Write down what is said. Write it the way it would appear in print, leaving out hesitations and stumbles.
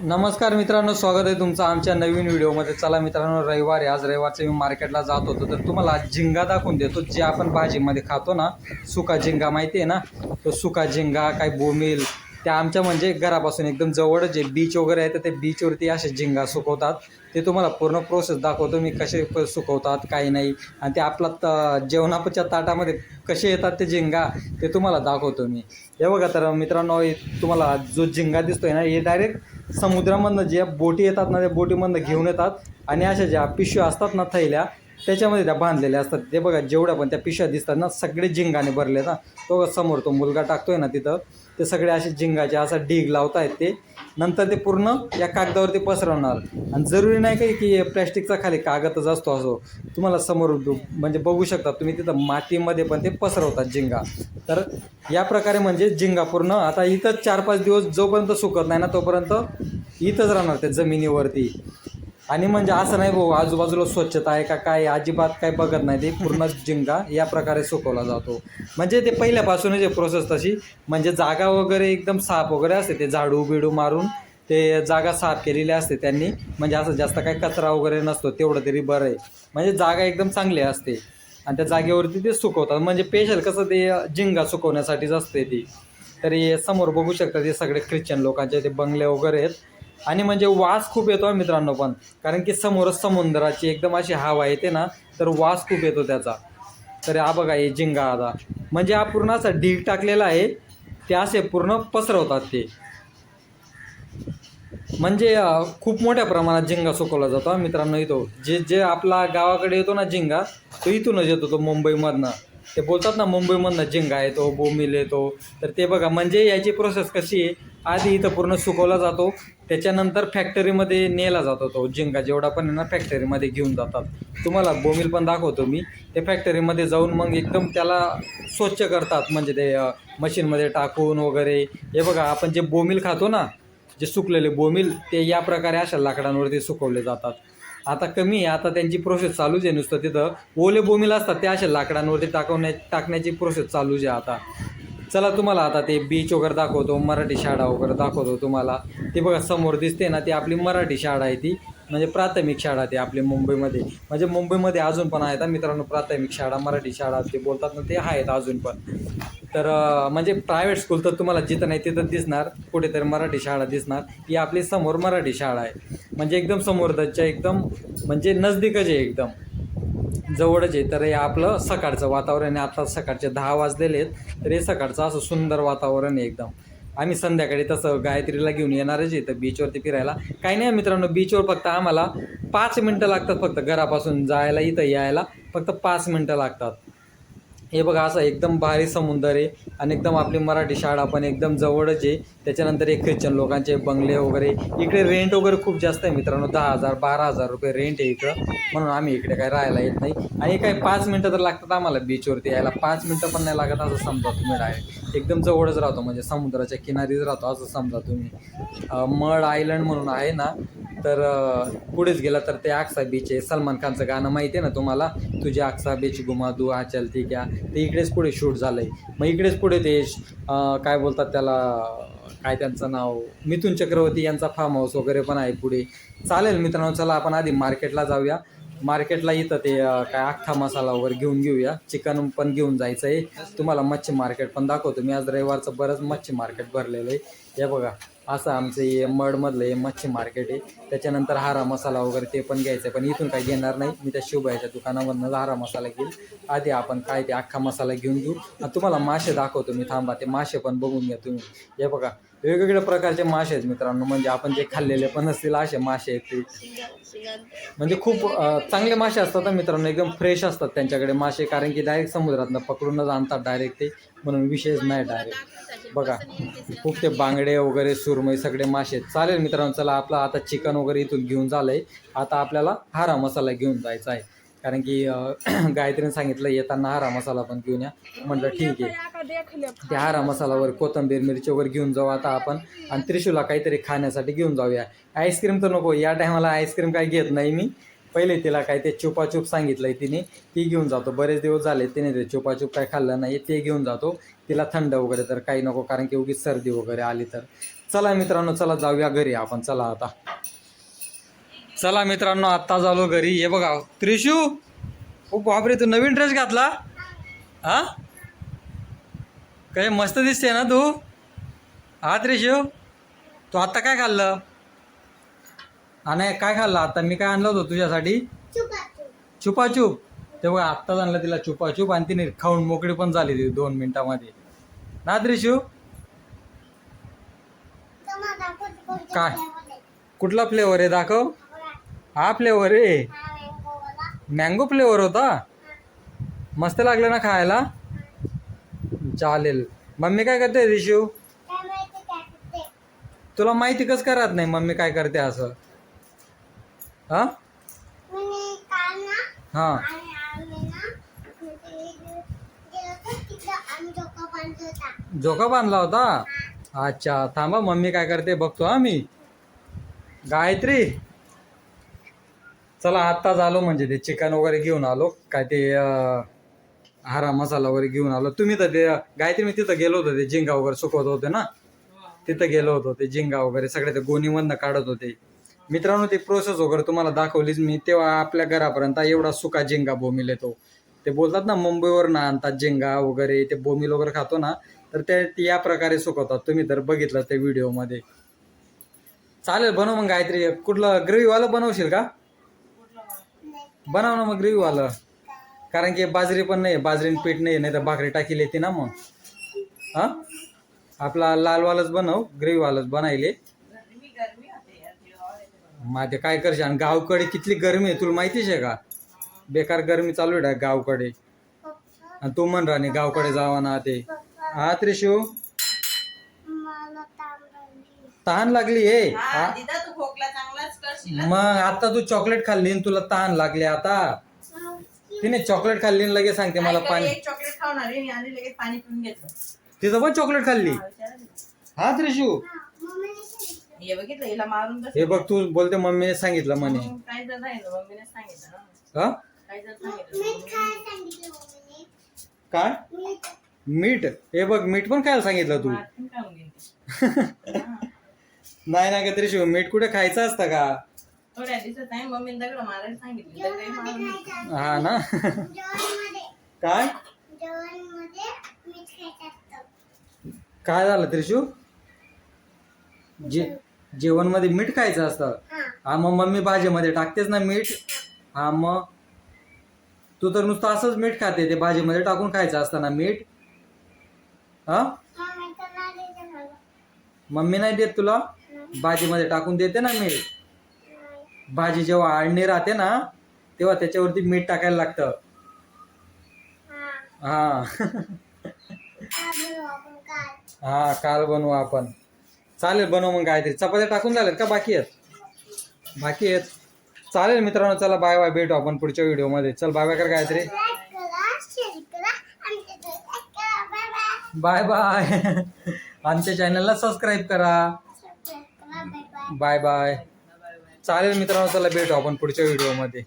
नमस्कार मित्रांनो, स्वागत आहे तुमचं आमच्या नवीन व्हिडिओमध्ये. चला मित्रांनो, रविवार आहे. आज रविवारचं मी मार्केटला जात होतो, तर तुम्हाला झिंगा दाखवून देतो जे आपण भाजीमध्ये खातो ना. सुका झिंगा माहिती आहे ना, तो सुका झिंगा काय बोंबील त्या आमच्या म्हणजे घरापासून एकदम जवळच जे बीच वगैरे आहे, तर ते बीचवरती असे झिंगा सुकवतात. ते तुम्हाला पूर्ण प्रोसेस दाखवतो मी, कसे सुकवतात काही नाही, आणि ते आपला जेवणाच्या ताटामध्ये कसे येतात ते झिंगा ते तुम्हाला दाखवतो मी. हे बघा, तर मित्रांनो तुम्हाला जो झिंगा दिसतोय ना, हे डायरेक्ट समुद्रामधनं ज्या बोटी येतात ना, त्या बोटीमधनं घेऊन येतात आणि अशा ज्या पिशव्या असतात ना थैल्या, त्याच्यामध्ये त्या बांधलेल्या असतात. ते बघा, जेवढ्या पण त्या पिशव्या दिसतात ना, सगळे झिंगाने भरले ना. तो समोर तो मुलगा टाकतोय ना तिथं, ते सगळे असे झिंगाचे असा ढीग लावतायत ते. नंतर ते पूर्ण या कागदावरती पसरवणार. आणि जरुरी नाही काही की प्लॅस्टिकचा खाली कागदच असतो असो, तुम्हाला समोर म्हणजे बघू शकता तुम्ही, तिथं मातीमध्ये पण ते पसरवतात झिंगा. तर या प्रकारे म्हणजे झिंगा पूर्ण आता इथं 4-5 दिवस जोपर्यंत सुकत नाही ना, तोपर्यंत इथंच राहणार त्या जमिनीवरती. आणि म्हणजे असं नाही भाऊ आजूबाजूला स्वच्छता आहे का काय, अजिबात काय बघत नाही. ते पूर्ण झिंगा या प्रकारे सुकवला जातो. म्हणजे ते पहिल्यापासूनच जे प्रोसेस तशी, म्हणजे जागा वगैरे एकदम साफ वगैरे असते, ते झाडू बिडू मारून ते जागा साफ केलेली असते त्यांनी. म्हणजे असं जास्त काही कचरा वगैरे नसतो, तेवढं तरी बरं आहे. म्हणजे जागा एकदम चांगली असते आणि त्या जागेवरती ते सुकवतात. म्हणजे स्पेशल कसं ते झिंगा सुकवण्यासाठीच असते ती. तर हे समोर बघू शकता, ते सगळे ख्रिश्चन लोकांचे ते बंगले वगैरे आहेत. आणि म्हणजे वास खूप येतो मित्रांनो पण, कारण की समोरच समुद्राची एकदम अशी हवा येते ना, तर वास खूप येतो त्याचा. तर हा बघा, हे झिंगा आता म्हणजे हा पूर्ण असा ढीग टाकलेला आहे, ते असे पूर्ण पसरवतात ते. म्हणजे खूप मोठ्या प्रमाणात झिंगा सुकवला जातो मित्रांनो. इथं जे जे आपला गावाकडे येतो ना झिंगा, तो इथूनच येतो, तो मुंबईमधनं. ते बोलतात ना, मुंबईमधनं झिंगा येतो, बोंबील येतो. तर ते बघा, म्हणजे याची प्रोसेस कशी आहे, आधी इथं पूर्ण सुकवला जातो, त्याच्यानंतर फॅक्टरीमध्ये नेला जातो तो झिंगा. जेवढा पण आहे ना, फॅक्टरीमध्ये घेऊन जातात. तुम्हाला बोंबील पण दाखवतो मी. ते फॅक्टरीमध्ये जाऊन मग एकदम त्याला स्वच्छ करतात, म्हणजे ते मशीनमध्ये टाकून वगैरे. हे बघा, आपण जे बोंबील खातो ना, जे सुकलेले बोंबील, ते या प्रकारे अशा लाकडांवरती सुकवले जातात. आता कमी आहे, आता त्यांची प्रोसेस चालूच आहे. नुसतं तिथं ओले बोंबील असतात, ते अशा लाकडांवरती टाकण्याची प्रोसेस चालूच आहे आता. चला तुम्हाला आता ते बीच वगैरे दाखवतो, मराठी शाळा वगैरे दाखवतो तुम्हाला. ते बघा समोर दिसते ना, ती आपली मराठी शाळा आहे ती, म्हणजे प्राथमिक शाळा ती आपली मुंबईमध्ये. म्हणजे मुंबईमध्ये अजून पण आहेत मित्रांनो प्राथमिक शाळा, मराठी शाळा ते बोलतात ना, ते आहेत अजून पण. तर म्हणजे प्रायव्हेट स्कूल तर तुम्हाला जिथं नाही तिथं दिसणार, कुठेतरी मराठी शाळा दिसणार. ही आपली समोर मराठी शाळा आहे, म्हणजे एकदम समोरच्या एकदम म्हणजे नजदीकच आहे, एकदम जवळच आहे. तर हे आपलं सकाळचं वातावरण आहे. आता सकाळचे 10 वाजलेले आहेत, तर हे सकाळचं असं सुंदर वातावरण आहे एकदम. आम्ही संध्याकाळी तसं गायत्रीला घेऊन येणारच आहे तर बीचवरती फिरायला. काही नाही मित्रांनो, बीचवर फक्त आम्हाला 5 मिनटं लागतात, फक्त घरापासून जायला इथं यायला फक्त 5 मिनटं लागतात. हे बघा, असं एकदम भारी समुद्र आहे आणि एकदम आपली मराठी शाळा पण एकदम जवळच आहे. त्याच्यानंतर एक ख्रिश्चन लोकांचे बंगले वगैरे. इकडे रेंट वगैरे खूप जास्त आहे मित्रांनो, 10,000-12,000 रुपये रेंट आहे इकडं. म्हणून आम्ही इकडे काही राहायला येत नाही. आणि काही 5 मिनटं तर लागतात आम्हाला बीचवरती यायला, 5 मिनटं पण नाही लागत असं समजा तुम्ही. डायरेक्ट एकदम जवळच राहतो, म्हणजे समुद्राच्या किनारीच राहतो असं समजा तुम्ही. मड आयलंड म्हणून आहे ना, तर पुढेच गेला तर ते आक्सा बीच आहे. सलमान खानचं गाणं माहिती आहे ना तुम्हाला, तुझे आक्सा बीच घुमा दू हा चलती क्या, ते इकडेच पुढे शूट झालं आहे. मग इकडेच पुढे ते काय बोलतात त्याला, काय त्यांचं नाव, मिथुन चक्रवर्ती यांचा फार्म हाऊस वगैरे पण आहे पुढे. चालेल मित्रांनो, चला आपण आधी मार्केटला जाऊया. मार्केटला इथं ते काय अख्खा मसाला वगैरे घेऊन घेऊया, चिकन पण घेऊन जायचं आहे. तुम्हाला मच्छी मार्केट पण दाखवतो मी. आज रविवारचं बरंच मच्छी मार्केट भरलेलं आहे. हे बघा, असं आमचं हे मडमधलं हे मच्छी मार्केट आहे. त्याच्यानंतर हारा मसाला वगैरे ते पण घ्यायचं आहे, पण इथून काही घेणार नाही मी, त्या शिवबाईच्या दुकानामधनं हारा मसाला घेईल. आधी आपण काय ते अख्खा मसाला घेऊन घेऊ आणि तुम्हाला मासे दाखवतो मी. थांबा, ते मासे पण बघून घ्या तुम्ही. हे बघा, वेगवेगळ्या प्रकारचे मासे आहेत मित्रांनो, म्हणजे आपण जे खाल्लेले पण असतील असे मासे आहेत ते. म्हणजे खूप चांगले मासे असतात मित्रांनो, एकदम फ्रेश असतात त्यांच्याकडे मासे, कारण की डायरेक्ट समुद्रातनं पकडूनच आणतात डायरेक्ट ते, म्हणून विशेष नाही डायरेक्ट. बघा, खूप ते बांगडे वगैरे सुरमई सगळे मासे. चालेल मित्रांनो, चला आपलं आता चिकन वगैरे इथून घेऊन झालं आहे. आता आपल्याला हारा मसाला घेऊन जायचा आहे, कारण की गायत्रीने सांगितलं येताना हारा मसाला पण घेऊन या. म्हटलं ठीक आहे, ते हारा मसाला वगैरे कोथिंबीर मिरची वगैरे घेऊन जाऊ आता आपण. आणि त्रिशूला काहीतरी खाण्यासाठी घेऊन जाऊया. आईस्क्रीम तर नको, या टायमाला आईस्क्रीम काही घेत नाही मी. पहिले तिला काय ते चुपाचूप सांगितलं आहे तिने, ती घेऊन जातो. बरेच दिवस झाले तिने ते चुपाचूप काय खाल्लं नाही, ते घेऊन जातो. तिला थंड वगैरे तर काही नको, कारण की उगीच सर्दी वगैरे आली तर. चला मित्रांनो, चला जाऊया घरी आपण. चला आता, चला मित्रांनो, आत्ता झालो घरी. हे बघा त्रिशू, ओ बापरे, तू नवीन ड्रेस घातला हा? काय मस्त दिसते ना तू. हा त्रिशू, तू आत्ता काय खाल्लं? आणि काय खाल्लं आता? मी काय आणलं होतं तुझ्यासाठी? छुपाछूप. ते बघा आत्ताच आणलं तिला छुपाछूप, आणि तिने खाऊन मोकळी पण झाली ती 2 मिनिटामध्ये ना त्रिशू. काय कुठला फ्लेवर आहे दाखव. हा फ्लेवर आहे, मँगो फ्लेवर होता. मस्त लागलं ना खायला. चालेल. मम्मी काय करते त्रिशू? तुला माहिती कसं करत नाही मम्मी काय करते असं? हा हा झोका बांधला होता. अच्छा थांबा, मम्मी काय करते बघतो हा मी. गायत्री, चला आत्ताच आलो, म्हणजे ते चिकन वगैरे घेऊन आलो, काय ते हरा मसाला वगैरे घेऊन आलो. तुम्ही तर ते गायत्री, मी तिथं गेलो होतो, ते झिंगा वगैरे सुकवत होते ना, तिथं गेलो होतो. ते झिंगा वगैरे सगळे ते गोणीमधनं काढत होते. मित्रांनो, ती प्रोसेस वगैरे तुम्हाला दाखवलीच मी. तेव्हा आपल्या घरापर्यंत एवढा सुका झिंगा बोंबील येतो. ते बोलतात ना मुंबईवर ना आणतात झिंगा वगैरे, ते बोंबील वगैरे खातो ना, तर ते या प्रकारे सुकवतात. तुम्ही तर बघितलं ते व्हिडिओमध्ये. चालेल, बनव मग गायत्री. कुठलं ग्रेव्हीवालं बनवशील का? बनव ना मग ग्रेव्हीवालं, कारण की बाजरी पण नाही, बाजरीन पीठ नाही तर भाकरी टाकील येते ना मग. हा, आपला लालवालच बनव, ग्रेव्हीवालच बनायले. माझे काय करशील? आणि गावकडे किती गरमी आहे तुला माहितीच आहे का? बेकार गरमी चालू आहे गावकडे. आणि तू म्हण राणी गावकडे जावा ना ते. हा त्रिशू, तहान लागली आहे. मग आता तू चॉकलेट खाल्ली तुला तहान लागली आता. तिने चॉकलेट खाल्ली लगेच सांगते मला पाणी. चॉकलेट खाऊन आले आणि लगेच पाणी पिऊन घेतलं. तिथं पण चॉकलेट खाल्ली. हा त्रिशू, हे बघितलं, हिला मारून हे बघ, तू बोलते मम्मीने सांगितलं म्हणे. काय जर सांगितलं मम्मीने सांगितलं ना. हा काय जर सांगितलं काय? मीठ. हे बघ, मीठ पण खायला सांगितलं तू. नाही ना का त्रिशू, मीठ कुठे खायचं असतं का? थोड्या दिवसात आहे मम्मीने दगड मारायला सांगितलं. हा ना. काय काय झालं त्रिशू? जेवण मध्ये मीठ खायचं असतं. हा मग मम्मी भाजीमध्ये टाकतेच ना मीठ. हा मग तू तर नुसतं असंच मीठ खाते, ते भाजीमध्ये टाकून खायचं असतं ना मीठ. हा, मम्मी नाही देत तुला? भाजीमध्ये टाकून देते ना मीठ. भाजी जेव्हा आळणी राहते ना, तेव्हा त्याच्यावरती मीठ टाकायला लागतं. हा. हा, काल बनवू आपण. चालेल, बनव मग काहीतरी. चपात्या टाकून झाल्यात का बाकी आहेत? बाकी आहेत. चालेल मित्रांनो, चला बाय बाय, भेटू आपण पुढच्या व्हिडिओमध्ये. चल बाय बाय कर गायत्री. Bye bye. आमच्या चॅनलला सबस्क्राईब करा. Bye bye. चालेल मित्रांनो, चला भेटू आपण पुढच्या व्हिडिओमध्ये.